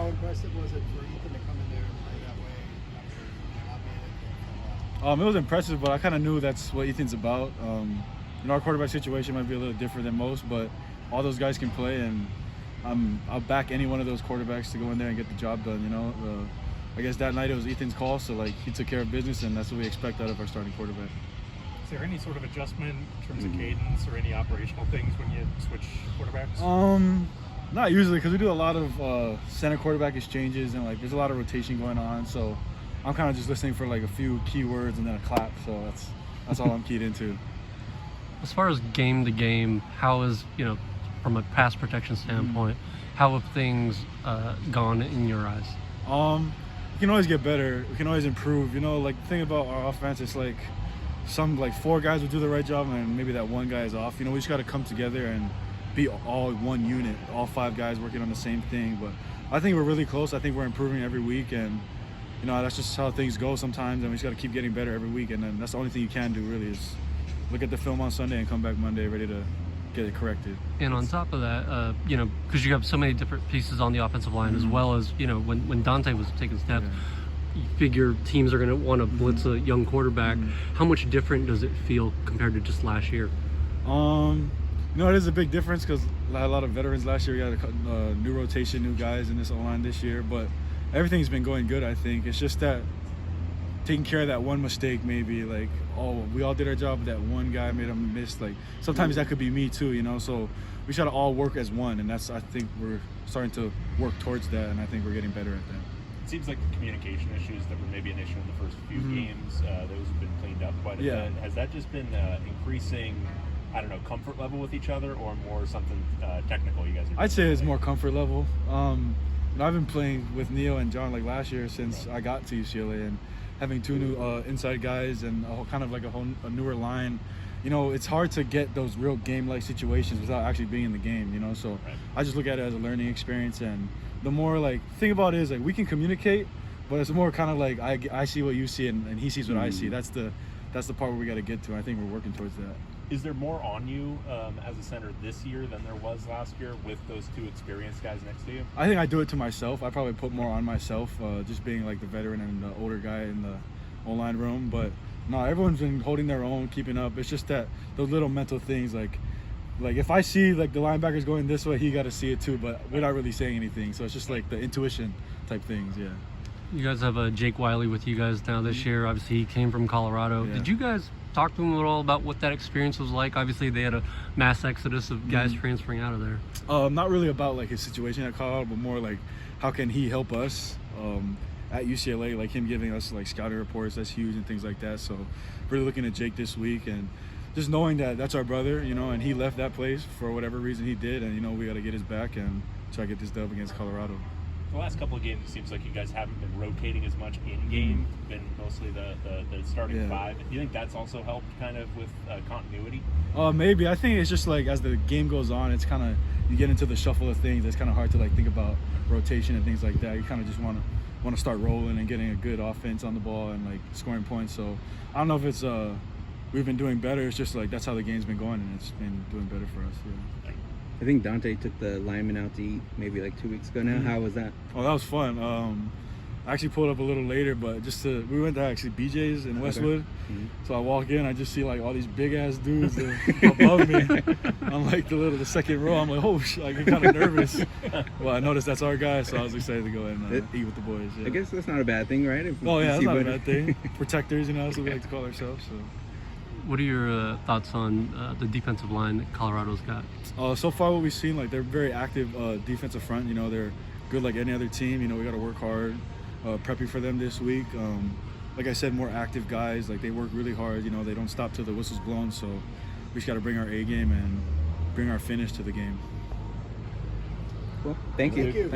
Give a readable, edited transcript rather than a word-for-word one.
How impressive was it for Ethan to come in there and play that way after not being in for a while? It was impressive, but I kind of knew that's what Ethan's about. Our quarterback situation might be a little different than most, but all those guys can play, and I'll back any one of those quarterbacks to go in there and get the job done. I guess that night it was Ethan's call, so like he took care of business, and that's what we expect out of our starting quarterback. Is there any sort of adjustment in terms of cadence or any operational things when you switch quarterbacks? Not usually, because we do a lot of center quarterback exchanges, and like there's a lot of rotation going on. So I'm kind of just listening for like a few key words and then a clap. So that's all I'm keyed into. As far as game to game, how is, from a pass protection standpoint, how have things gone in your eyes? We can always get better. We can always improve. Like the thing about our offense, it's like four guys will do the right job, and maybe that one guy is off. We just got to come together and be all one unit, all five guys working on the same thing. But I think we're really close. I think we're improving every week, and that's just how things go sometimes, and we just got to keep getting better every week. And then that's the only thing you can do really is look at the film on Sunday and come back Monday ready to get it corrected. And on top of that, because you have so many different pieces on the offensive line, as well as, when Dante was taking steps, you figure teams are going to want to blitz a young quarterback. How much different does it feel compared to just last year? It is a big difference because a lot of veterans last year. We got a new rotation, new guys in this O-line this year, but everything's been going good, I think. It's just that taking care of that one mistake, maybe like, we all did our job, but that one guy made a miss. Like sometimes that could be me too, so we try to all work as one, and I think we're starting to work towards that, and I think we're getting better at that. It seems like the communication issues that were maybe an issue in the first few games, those have been cleaned up quite a bit. Has that just been increasing, comfort level with each other, or more something technical you guys are doing? I'd say it's more comfort level. I've been playing with Neil and John like last year since I got to UCLA, and having two new inside guys and a newer line, it's hard to get those real game-like situations without actually being in the game, So I just look at it as a learning experience, and the more thing about it is we can communicate, but it's more kind of I see what you see and he sees what I see. That's the part where we got to get to. I think we're working towards that. Is there more on you as a center this year than there was last year with those two experienced guys next to you? I think I do it to myself. I probably put more on myself, just being the veteran and the older guy in the O-line room. But no, everyone's been holding their own, keeping up. It's just that those little mental things, like if I see the linebacker's going this way, he got to see it too. But we're not really saying anything, so it's just the intuition type things. Yeah. You guys have Jake Wiley with you guys now this year. Obviously, he came from Colorado. Yeah. Did you guys talk to him at all about what that experience was like? Obviously, they had a mass exodus of guys transferring out of there. Not really about his situation at Colorado, but more how can he help us at UCLA? Him giving us scouting reports, that's huge, and things like that. So really looking at Jake this week, and just knowing that that's our brother, and he left that place for whatever reason he did, and we got to get his back and try to get this dub against Colorado. The last couple of games, it seems like you guys haven't been rotating as much in-game, been mostly the starting five. Do you think that's also helped kind of with continuity? Maybe. I think it's just as the game goes on, it's kind of, you get into the shuffle of things. It's kind of hard to think about rotation and things like that. You kind of just want to start rolling and getting a good offense on the ball and scoring points. So I don't know if it's we've been doing better. It's just that's how the game's been going, and it's been doing better for us. Yeah. I think Dante took the lineman out to eat maybe 2 weeks ago now. How was that? Oh, that was fun. I actually pulled up a little later, but we went to BJ's in Westwood. So I walk in, I just see all these big ass dudes above me on the second row. I'm oh, I'm kind of nervous. Well, I noticed that's our guy, so I was excited to go and eat with the boys. Yeah. I guess that's not a bad thing, right? That's not a bad thing. Protectors, that's what we like to call ourselves. So. What are your thoughts on the defensive line that Colorado's got? So far what we've seen, they're very active defensive front. They're good like any other team. We got to work hard, prepping for them this week. Like I said, more active guys. They work really hard. They don't stop till the whistle's blown. So we just got to bring our A game and bring our finish to the game. Cool. Thank you. Thank you.